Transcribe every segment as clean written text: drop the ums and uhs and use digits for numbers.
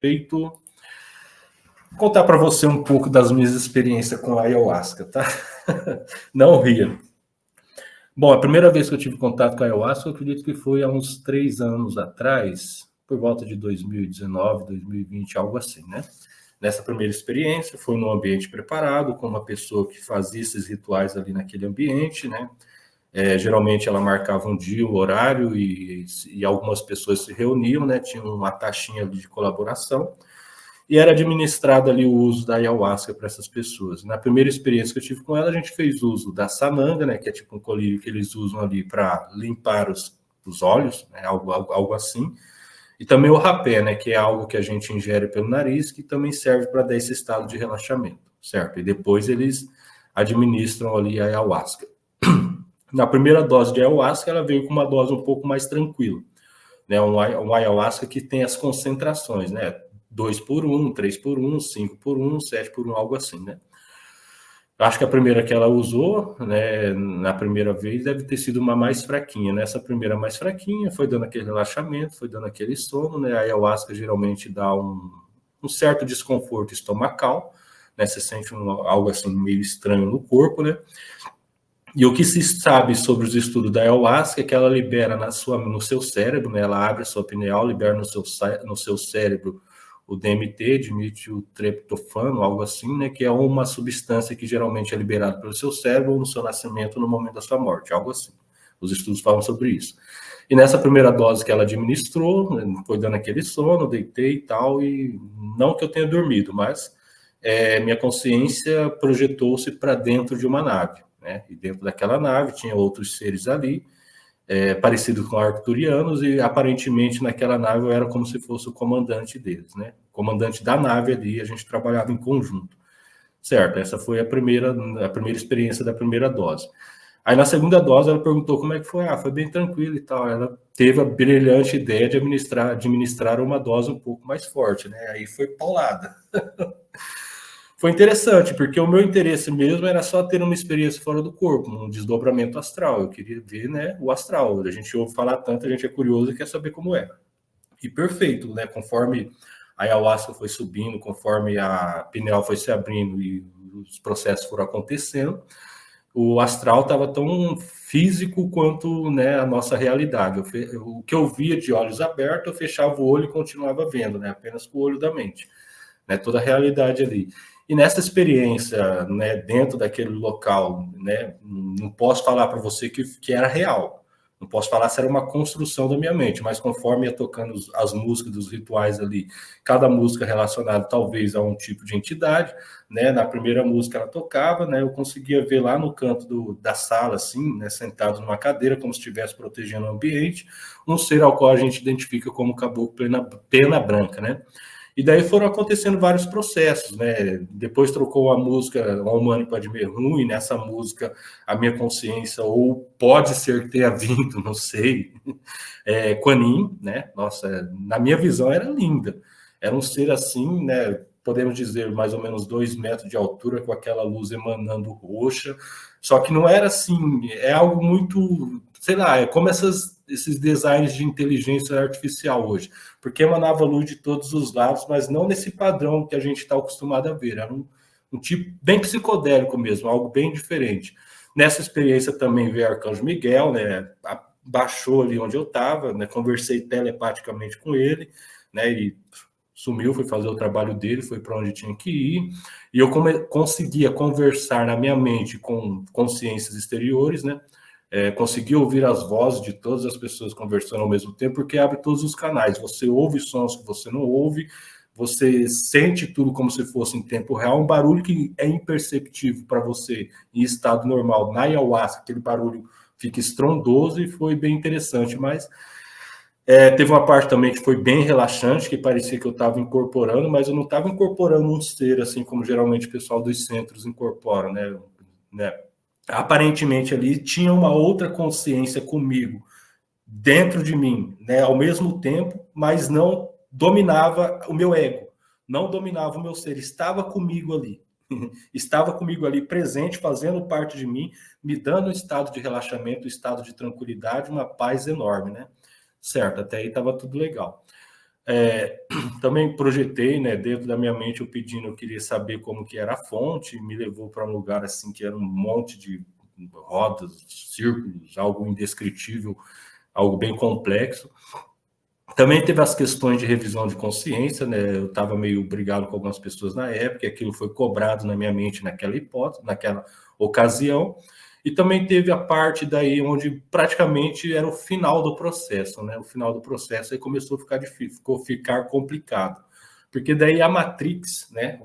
Feito. Vou contar para você um pouco das minhas experiências com a ayahuasca, tá? Não ria. Bom, a primeira vez que eu tive contato com a ayahuasca, eu acredito que foi há uns 3 anos atrás, por volta de 2019, 2020, algo assim, né? Nessa primeira experiência, foi num ambiente preparado, com uma pessoa que fazia esses rituais ali naquele ambiente, né? Geralmente ela marcava um dia, o horário, e algumas pessoas se reuniam, né? Tinha uma taxinha ali de colaboração, e era administrado ali o uso da ayahuasca para essas pessoas. Na primeira experiência que eu tive com ela, a gente fez uso da sananga, né? Que é tipo um colírio que eles usam ali para limpar os olhos, né, algo assim. E também o rapé, né? Que é algo que a gente ingere pelo nariz, que também serve para dar esse estado de relaxamento, certo? E depois eles administram ali a ayahuasca. Na primeira dose de ayahuasca, ela veio com uma dose um pouco mais tranquila, né? Um ayahuasca que tem as concentrações, né? 2 por 1, 3 por 1, 5 por 1, 7 por 1, algo assim, né? Acho que a primeira que ela usou, né, na primeira vez, deve ter sido uma mais fraquinha, né? Essa primeira mais fraquinha foi dando aquele relaxamento, foi dando aquele sono, né? A ayahuasca geralmente dá um certo desconforto estomacal, né? Você sente algo assim meio estranho no corpo, né? E o que se sabe sobre os estudos da ayahuasca é que ela libera no seu cérebro, né? Ela abre a sua pineal, libera no seu cérebro o DMT, dimetiltriptofano, algo assim, né? Que é uma substância que geralmente é liberada pelo seu cérebro no seu nascimento, no momento da sua morte, algo assim. Os estudos falam sobre isso. E nessa primeira dose que ela administrou, foi dando aquele sono, deitei e tal, e não que eu tenha dormido, mas minha consciência projetou-se para dentro de uma nave, né? E dentro daquela nave tinha outros seres ali, parecidos com arcturianos, e aparentemente naquela nave eu era como se fosse o comandante deles, né? O comandante da nave ali, a gente trabalhava em conjunto, certo? Essa foi a primeira experiência da primeira dose. Aí na segunda dose ela perguntou como é que foi. Foi bem tranquilo e tal. Ela teve a brilhante ideia de administrar uma dose um pouco mais forte, né? Aí foi paulada. Foi interessante, porque o meu interesse mesmo era só ter uma experiência fora do corpo, um desdobramento astral. Eu queria ver, né, o astral. A gente ouve falar tanto, a gente é curioso e quer saber como é. E perfeito, né? Conforme a ayahuasca foi subindo, conforme a pineal foi se abrindo e os processos foram acontecendo, o astral estava tão físico quanto, né, a nossa realidade. O que eu via de olhos abertos, eu fechava o olho e continuava vendo, né, apenas com o olho da mente, né, toda a realidade ali. E nessa experiência, né, dentro daquele local, né, não posso falar para você que era real. Não posso falar se era uma construção da minha mente, mas conforme ia tocando as músicas dos rituais ali, cada música relacionada talvez a um tipo de entidade, né? Na primeira música ela tocava, né? Eu conseguia ver lá no canto da sala, assim, né, sentado numa cadeira, como se estivesse protegendo o ambiente, um ser ao qual a gente identifica como caboclo pena branca, né? E daí foram acontecendo vários processos, né? Depois trocou a música Om Padme Hum, e nessa música a minha consciência, ou pode ser que tenha vindo, não sei, Kuan Yin, né? Nossa, na minha visão era linda. Era um ser assim, né? Podemos dizer mais ou menos 2 metros de altura, com aquela luz emanando roxa. Só que não era assim, é algo muito, sei lá, é como esses designs de inteligência artificial hoje, porque emanava luz de todos os lados, mas não nesse padrão que a gente está acostumado a ver. Era um tipo bem psicodélico mesmo, algo bem diferente. Nessa experiência também veio Arcanjo Miguel, né? Baixou ali onde eu estava, né? Conversei telepaticamente com ele, né? E sumiu, foi fazer o trabalho dele, foi para onde tinha que ir, e eu conseguia conversar na minha mente com consciências exteriores, né? Conseguia ouvir as vozes de todas as pessoas conversando ao mesmo tempo, porque abre todos os canais. Você ouve sons que você não ouve, você sente tudo como se fosse em tempo real, um barulho que é imperceptível para você em estado normal. Na ayahuasca, aquele barulho fica estrondoso e foi bem interessante, mas teve uma parte também que foi bem relaxante, que parecia que eu estava incorporando, mas eu não estava incorporando um ser, assim como geralmente o pessoal dos centros incorpora, né? Aparentemente ali tinha uma outra consciência comigo, dentro de mim, né? Ao mesmo tempo, mas não dominava o meu ego, não dominava o meu ser, estava comigo ali. Estava comigo ali presente, fazendo parte de mim, me dando um estado de relaxamento, um estado de tranquilidade, uma paz enorme, né? Certo, até aí estava tudo legal. Também projetei, né, dentro da minha mente, eu queria saber como que era a fonte, me levou para um lugar assim que era um monte de rodas, círculos, algo indescritível, algo bem complexo. Também teve as questões de revisão de consciência, né? Eu estava meio brigado com algumas pessoas na época, e aquilo foi cobrado na minha mente naquela hipótese, naquela ocasião. E também teve a parte daí onde praticamente era o final do processo, né? O final do processo aí começou a ficar difícil, ficou ficar complicado. Porque daí a Matrix, né,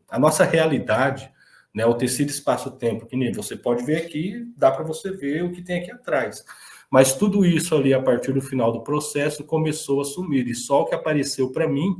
a nossa realidade, né, o tecido espaço-tempo, que nem você pode ver aqui, dá para você ver o que tem aqui atrás. Mas tudo isso ali, a partir do final do processo, começou a sumir. E só o que apareceu para mim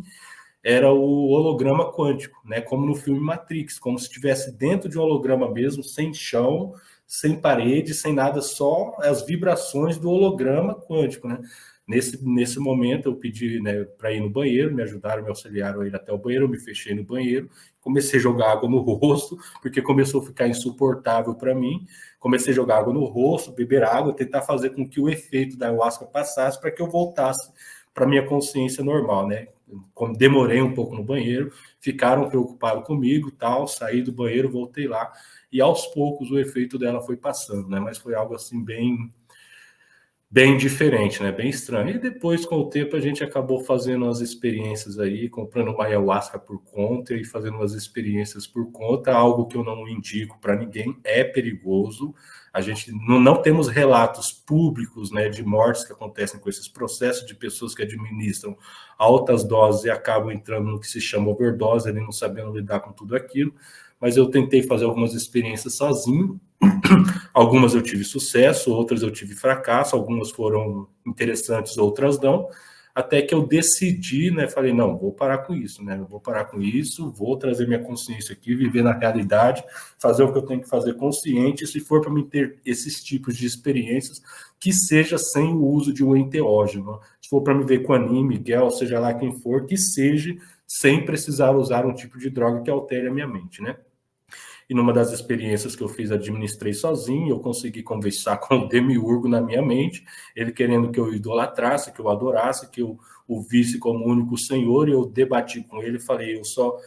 era o holograma quântico, né? Como no filme Matrix, como se estivesse dentro de um holograma mesmo, sem chão, sem parede, sem nada, só as vibrações do holograma quântico, né? Nesse momento eu pedi, né, para ir no banheiro, me ajudaram, me auxiliaram a ir até o banheiro, eu me fechei no banheiro, comecei a jogar água no rosto, porque começou a ficar insuportável para mim, comecei a jogar água no rosto, beber água, tentar fazer com que o efeito da ayahuasca passasse para que eu voltasse para minha consciência normal, né? Como demorei um pouco no banheiro, ficaram preocupados comigo, tal, saí do banheiro, voltei lá, e aos poucos o efeito dela foi passando, né? Mas foi algo assim bem diferente, né? Bem estranho. E depois, com o tempo, a gente acabou fazendo umas experiências aí, comprando uma ayahuasca por conta e fazendo umas experiências por conta, algo que eu não indico para ninguém, é perigoso. A gente não temos relatos públicos, né, de mortes que acontecem com esses processos, de pessoas que administram altas doses e acabam entrando no que se chama overdose, ali não sabendo lidar com tudo aquilo. Mas eu tentei fazer algumas experiências sozinho. Algumas eu tive sucesso, outras eu tive fracasso, algumas foram interessantes, outras não, até que eu decidi, né, falei, não, vou parar com isso, né, vou parar com isso, vou trazer minha consciência aqui, viver na realidade, fazer o que eu tenho que fazer consciente, se for para mim ter esses tipos de experiências, que seja sem o uso de um enteógeno, se for para me ver com Anin, Miguel, seja lá quem for, que seja sem precisar usar um tipo de droga que altere a minha mente, né. E numa das experiências que eu fiz, administrei sozinho, eu consegui conversar com o Demiurgo na minha mente, ele querendo que eu idolatrasse, que eu adorasse, que eu o visse como único Senhor, e eu debati com ele, falei, eu só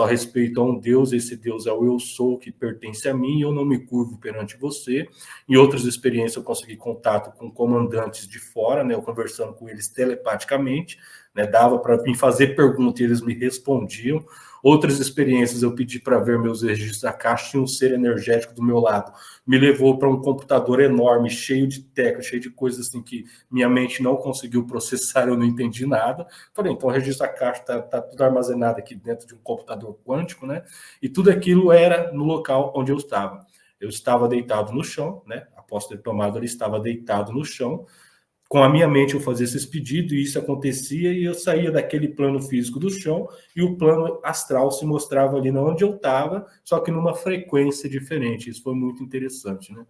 respeito a um Deus, esse Deus é o eu sou, que pertence a mim, eu não me curvo perante você. Em outras experiências eu consegui contato com comandantes de fora, né, eu conversando com eles telepaticamente, né, dava para mim fazer perguntas e eles me respondiam. Outras experiências eu pedi para ver meus registros da caixa, tinha um ser energético do meu lado, me levou para um computador enorme, cheio de teclas, cheio de coisas assim que minha mente não conseguiu processar, eu não entendi nada. Falei, então o registro da caixa está tudo armazenado aqui dentro de um computador quântico, né? E tudo aquilo era no local onde eu estava. Eu estava deitado no chão, né? Após ter tomado, ele estava deitado no chão, com a minha mente eu fazia esses pedidos e isso acontecia e eu saía daquele plano físico do chão e o plano astral se mostrava ali onde eu estava, só que numa frequência diferente. Isso foi muito interessante, né?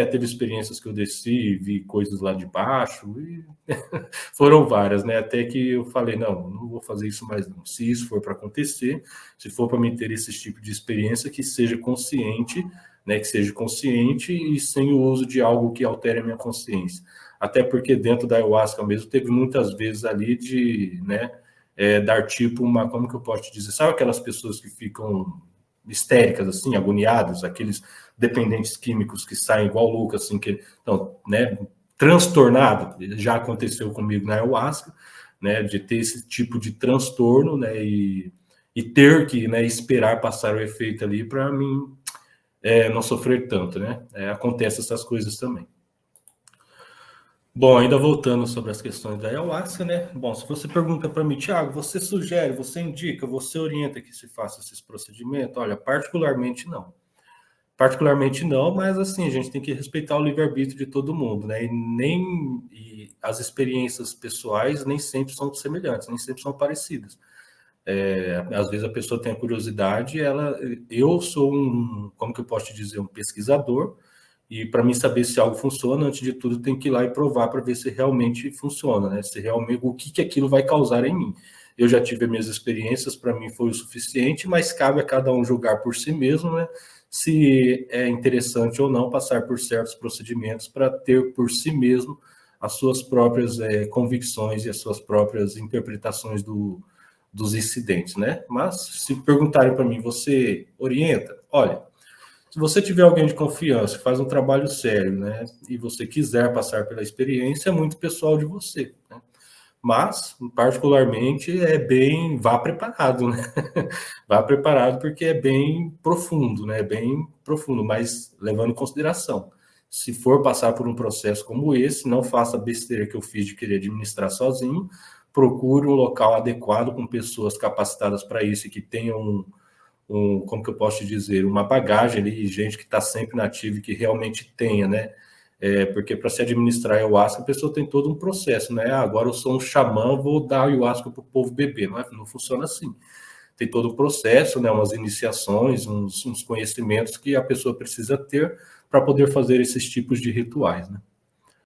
Teve experiências que eu desci, vi coisas lá de baixo e foram várias, né? Até que eu falei, não vou fazer isso mais não. Se isso for para acontecer, se for para mim ter esse tipo de experiência, que seja consciente, né? Que seja consciente e sem o uso de algo que altere a minha consciência. Até porque dentro da ayahuasca mesmo teve muitas vezes ali de, né? Dar tipo uma, como que eu posso te dizer? Sabe aquelas pessoas que ficam histéricas, assim, agoniadas, aqueles dependentes químicos que saem igual louco, assim, que então, né, transtornado, já aconteceu comigo na ayahuasca, né, de ter esse tipo de transtorno, né, e ter que, né, esperar passar o efeito ali para mim não sofrer tanto, né, acontece essas coisas também. Bom, ainda voltando sobre as questões da ayahuasca, né? Bom, se você pergunta para mim, Thiago, você sugere, você indica, você orienta que se faça esses procedimentos? Olha, particularmente não. Particularmente não, mas assim, a gente tem que respeitar o livre-arbítrio de todo mundo, né? E as experiências pessoais nem sempre são semelhantes, nem sempre são parecidas. Às vezes a pessoa tem a curiosidade, eu sou como que eu posso te dizer, um pesquisador, e para mim saber se algo funciona, antes de tudo, tem que ir lá e provar para ver se realmente funciona, né? Se realmente o que aquilo vai causar em mim. Eu já tive minhas experiências, para mim foi o suficiente, mas cabe a cada um julgar por si mesmo, né? Se é interessante ou não passar por certos procedimentos para ter por si mesmo as suas próprias convicções e as suas próprias interpretações dos incidentes, né? Mas se perguntarem para mim, você orienta? Olha, se você tiver alguém de confiança, que faz um trabalho sério, né, e você quiser passar pela experiência, é muito pessoal de você, né? Mas, particularmente, vá preparado, né? Vá preparado porque é bem profundo, né? Bem profundo, mas levando em consideração. Se for passar por um processo como esse, não faça a besteira que eu fiz de querer administrar sozinho, procure um local adequado com pessoas capacitadas para isso e que tenham como que eu posso te dizer, uma bagagem ali, gente que está sempre nativa e que realmente tenha, né? Porque para se administrar ayahuasca, a pessoa tem todo um processo, né? Agora eu sou um xamã, vou dar ayahuasca para o povo beber, não funciona assim. Tem todo um processo, né? Umas iniciações, uns conhecimentos que a pessoa precisa ter para poder fazer esses tipos de rituais, né?